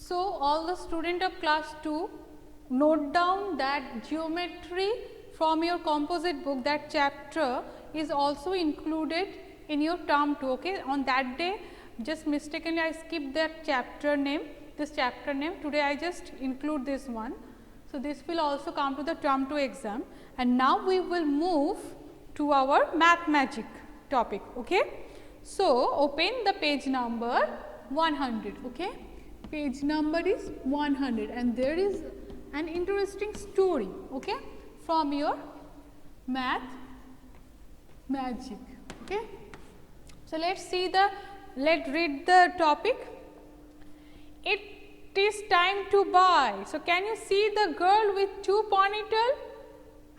So, all the student of class 2, note down that geometry from your composite book, that chapter is also included in your term 2. Okay. On that day, just mistakenly I skipped that chapter name, this chapter name. Today I just include this one. So, this will also come to the term 2 exam, and now we will move to our math magic topic. Okay. So, open the page number 100. Okay. Page number is 100, and there is an interesting story, okay, from your math magic. Okay. So, let us read the topic. It is time to buy. So, can you see the girl with 2 ponytail?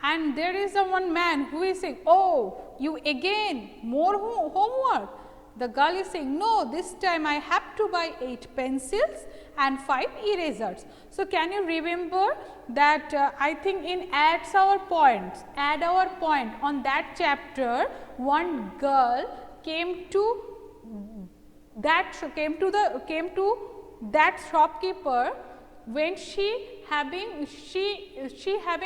And there is one man who is saying, oh, you again, more homework. The girl is saying, no, this time I have to buy 8 pencils and 5 erasers. So, can you remember that I think in add our point on that chapter, one girl came to that shopkeeper when she having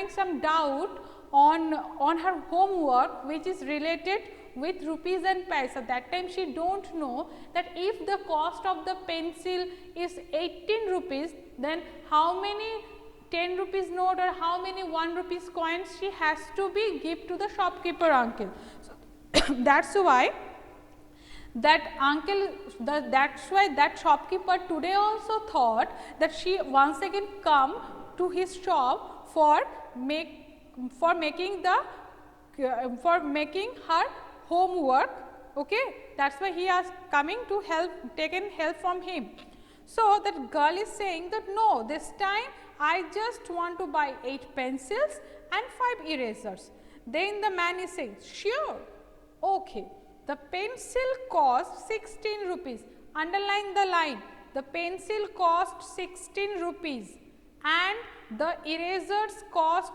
some doubt on her homework, which is related with rupees and paisa. That time she don't know that if the cost of the pencil is 18 rupees, then how many 10 rupees note or how many 1 rupees coins she has to be give to the shopkeeper uncle. So, that's why that shopkeeper today also thought that she once again come to his shop for making her homework. Okay, that's why he is coming to taken help from him. So, that girl is saying that no, this time I just want to buy 8 pencils and 5 erasers. Then the man is saying, sure, okay. The pencil cost 16 rupees, underline the line, the pencil cost 16 rupees and the erasers cost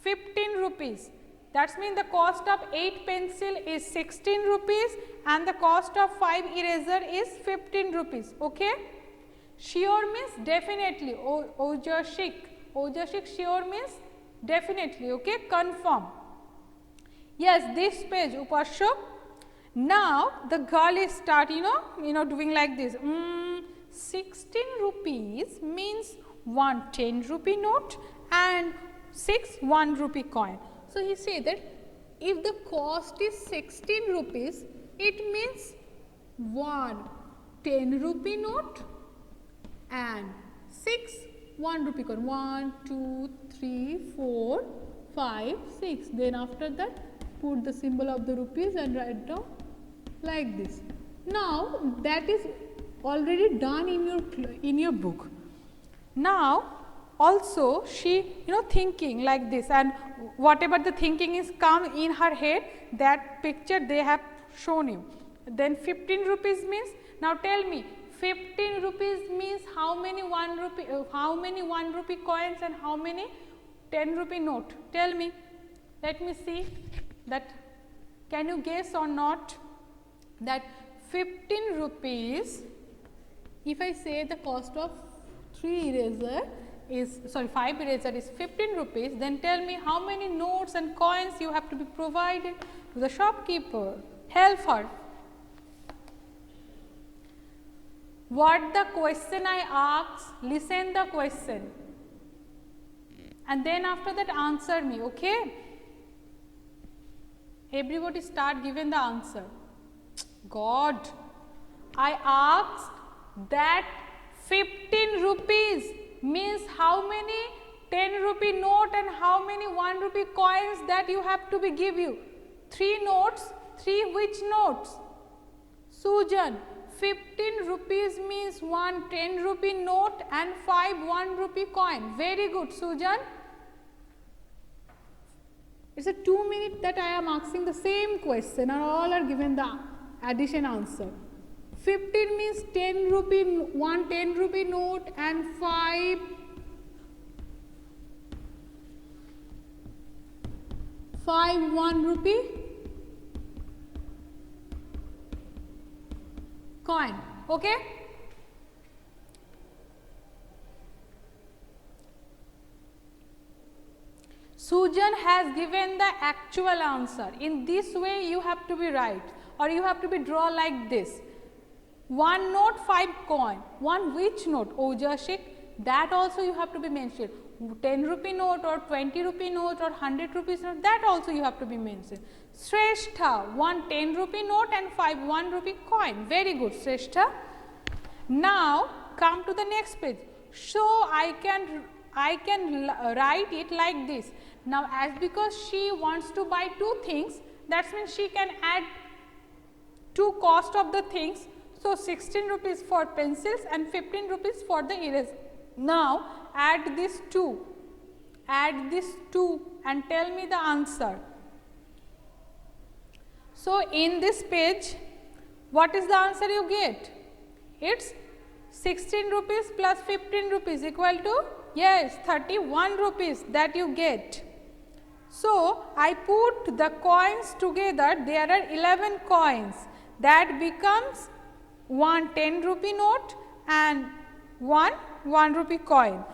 15 rupees. That means the cost of 8 pencil is 16 rupees and the cost of 5 eraser is 15 rupees. Okay? Sure means definitely, Ojashik sure means definitely, okay, confirm. Yes, this page, Upashok. Now, the girl is start, doing like this. 16 rupees means 1 10 rupee note and 6 1 rupee coin. So, he say that if the cost is 16 rupees, it means 1 10 rupee note and 6 1 rupee coin. 1, 2, 3, 4, 5, 6. Then after that, put the symbol of the rupees and write down like this. Now, that is already done in your book. Now, also she thinking like this, and whatever the thinking is come in her head, that picture they have shown you. Then 15 rupees means, now tell me, 15 rupees means how many 1 rupee coins and how many 10 rupee note? Tell me. Let me see that, can you guess or not, that 15 rupees, if I say the cost of 5 eraser is 15 rupees, then tell me how many notes and coins you have to be provided to the shopkeeper. Help her. What the question I ask, listen the question and then after that answer me, okay? Everybody start giving the answer. God, I asked that 15 rupees means how many 10 rupee note and how many 1 rupee coins that you have to be give you. 3 notes, 3 which notes? Sujan, 15 rupees means 1 10 rupee note and 5 1 rupee coin. Very good, Sujan. It is a 2 minute that I am asking the same question and all are given the addition answer. 15 means 10 rupee, 1 10 rupee note and 5 1 rupee coin. Okay? Sujan has given the actual answer. In this way you have to be right, or you have to be draw like this. 1 note, 5 coin. 1 which note? Ojashik. That also you have to be mentioned. 10 rupee note or 20 rupee note or 100 rupees note, that also you have to be mentioned. Shrestha, 1 10 rupee note and 5 1 rupee coin. Very good, Shrestha. Now come to the next page. So I can write it like this. Now as because she wants to buy 2 things, that means she can add 2 cost of the things. So 16 rupees for pencils and 15 rupees for the eraser. Now add this 2, and tell me the answer. So in this page, what is the answer you get? It's 16 rupees plus 15 rupees equal to, yes, 31 rupees that you get. So I put the coins together, there are 11 coins, that becomes 1 10 rupee note and 1 1 rupee coin.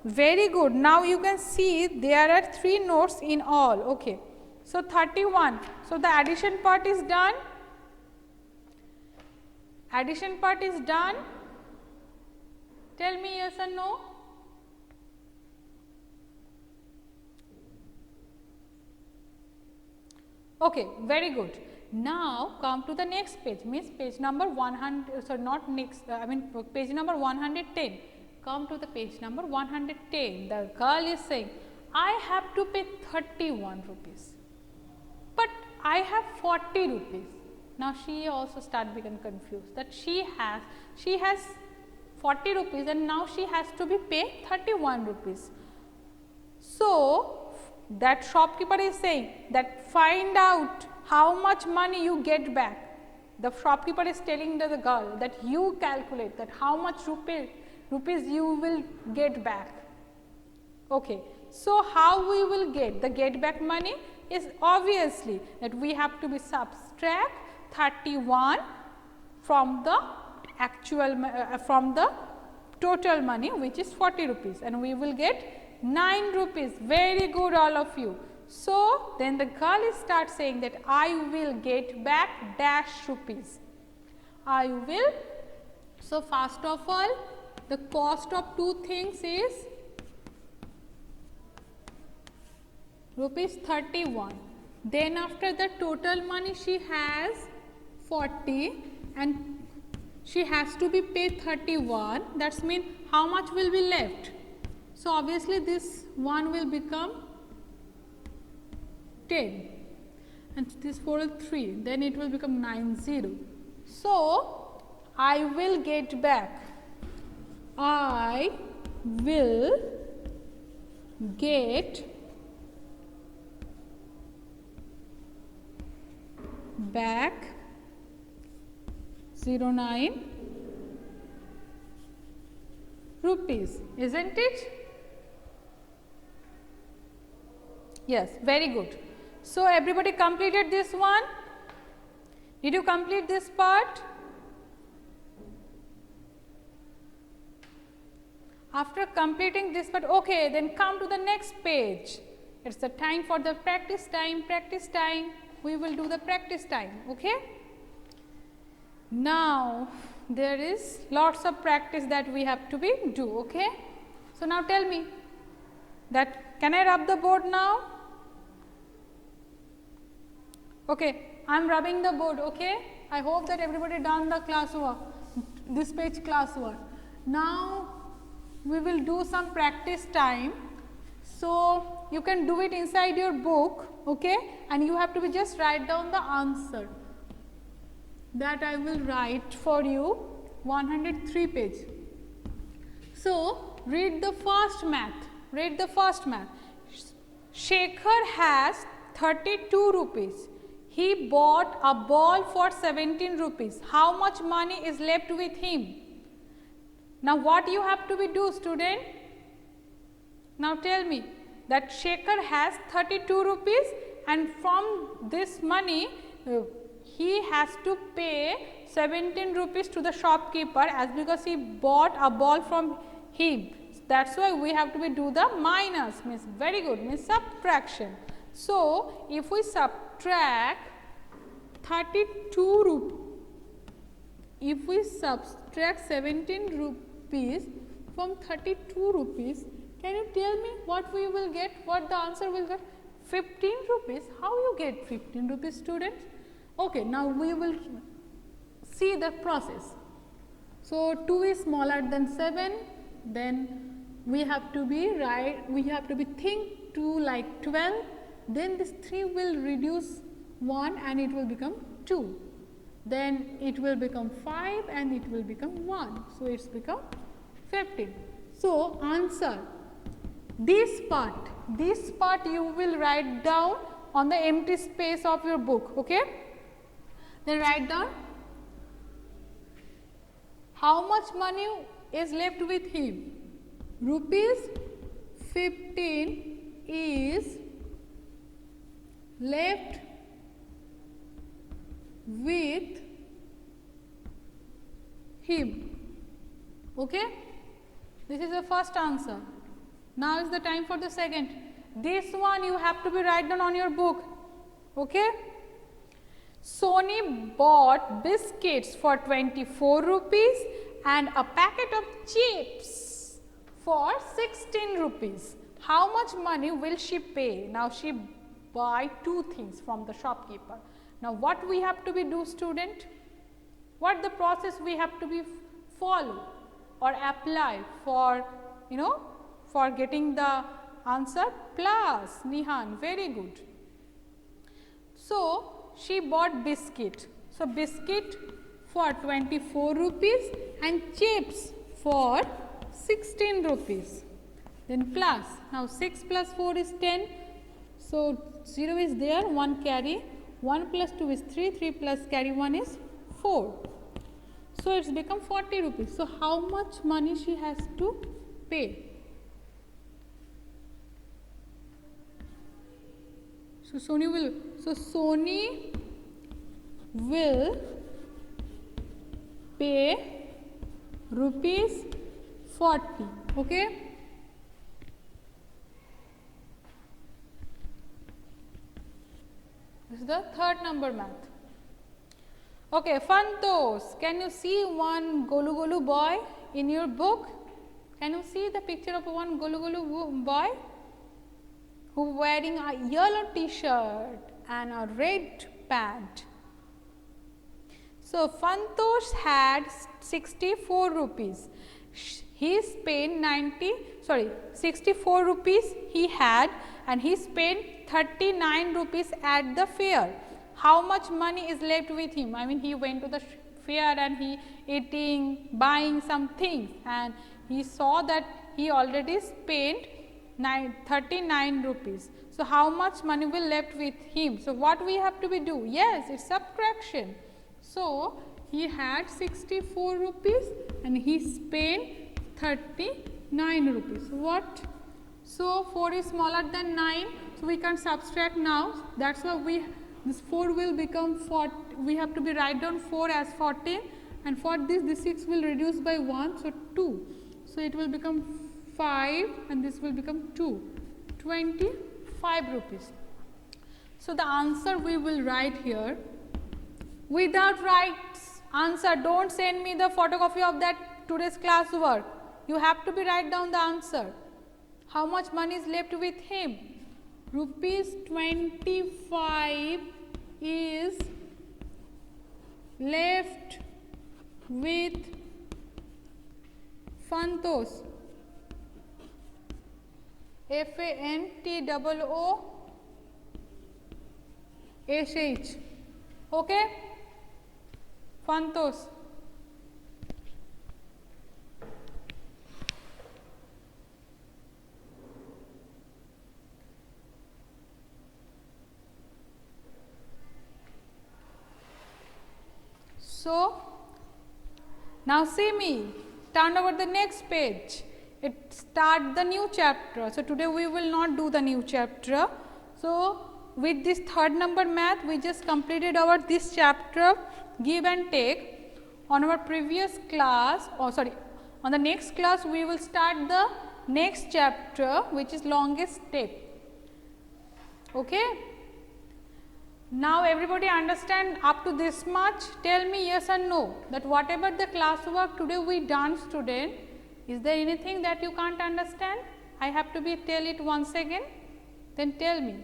Very good. Now you can see there are 3 notes in all. Okay. So 31. So the addition part is done. Addition part is done. Tell me yes or no. Okay, very good. Now come to the next page, means page number 100, so not next, page number 110. Come to the page number 110. The girl is saying, I have to pay 31 rupees, but I have 40 rupees. Now she also start becoming confused that she has 40 rupees and now she has to be paid 31 rupees. So that shopkeeper is saying that find out how much money you get back. The shopkeeper is telling the girl that you calculate that how much rupees you will get back. Okay. So how we will get the get back money is obviously that we have to be subtract 31 from the actual from the total money, which is 40 rupees, and we will get 9 rupees. Very good, all of you. So then the girl starts saying that I will get back dash rupees. I will. So first of all, the cost of 2 things is rupees 31. Then after the total money she has 40 and she has to be paid 31. That means how much will be left? So obviously this one will become 10 and this 4 is 3, then it will become 90. So I will get back. I will get back 09 rupees, isn't it? Yes, very good. So everybody completed this one? Did you complete this part? After completing this part, okay, then come to the next page. It's the time for the practice time, We will do the practice time, okay? Now, there is lots of practice that we have to do, okay? So now tell me that, can I rub the board now? Okay, I am rubbing the board, okay? I hope that everybody done the classwork, this page classwork. Now, we will do some practice time. So, you can do it inside your book, okay? And you have to be just write down the answer that I will write for you, 103 page. So, read the first math. Shekhar has 32 rupees. He bought a ball for 17 rupees. How much money is left with him? Now, what you have to be do, student? Now, tell me that Shekhar has 32 rupees and from this money, he has to pay 17 rupees to the shopkeeper as because he bought a ball from him. that's why we have to do the minus, means very good, means subtraction. So, if we subtract 32 rupees, if we subtract 17 rupees from 32 rupees, can you tell me what we will get, what the answer will get? 15 rupees. How you get 15 rupees, students? Okay, now we will see the process. So, 2 is smaller than 7, then we have to be think 2 like 12, then this 3 will reduce 1 and it will become 2, then it will become 5 and it will become 1. So, it has become 15. So, answer, this part you will write down on the empty space of your book, okay? Then write down how much money is left with him. Rupees 15 is left with him, okay? This is the first answer. Now is the time for the second. This one you have to be write down on your book, okay? Sony bought biscuits for 24 rupees and a packet of chips for 16 rupees. How much money will she pay? Now she buy 2 things from the shopkeeper. Now what we have to be do, student? What the process we have to be follow or apply for, for getting the answer? Plus, Nihan, very good. So, she bought biscuit. So, biscuit for 24 rupees and chips for 16 rupees. Then plus, now 6 plus 4 is 10. So, 0 is there, 1 carry, 1 plus 2 is 3, 3 plus carry 1 is 4. So, it has become 40 rupees. So, how much money she has to pay? So, Sony will pay rupees 40, okay? This is the third number math. Okay, Fantos, can you see one Golu Golu boy in your book? Can you see the picture of one Golu Golu boy who wearing a yellow t-shirt and a red pant? So, Fantosh had 64 rupees. He spent 64 rupees he had and he spent 39 rupees at the fair. How much money is left with him? I mean, he went to the fair and he eating, buying some things, and he saw that he already spent 39 rupees. So, how much money will left with him? So, what we have to be do? Yes, it's subtraction. So, he had 64 rupees and he spent 39 rupees. What? So, 4 is smaller than 9. So, we can subtract now. That is why this 4 will become 40. We have to be write down 4 as 14, and for this 6 will reduce by 1. So, 2. So, it will become 5 and this will become 2, 25 rupees. So, the answer we will write here. Without right answer, don't send me the photocopy of that today's class work. You have to be write down the answer. How much money is left with him? Rupees 25 is left with Fantos. Fantosh. Okay? Fantos. So, now see me, turn over the next page. It start the new chapter. So, today we will not do the new chapter. So, with this third number math, we just completed our this chapter give and take. On our previous class, on the next class, we will start the next chapter, which is longest step. Okay. Now, everybody understand up to this much? Tell me yes or no, that whatever the classwork today we done, student, is there anything that you can't understand? I have to tell it once again, then tell me.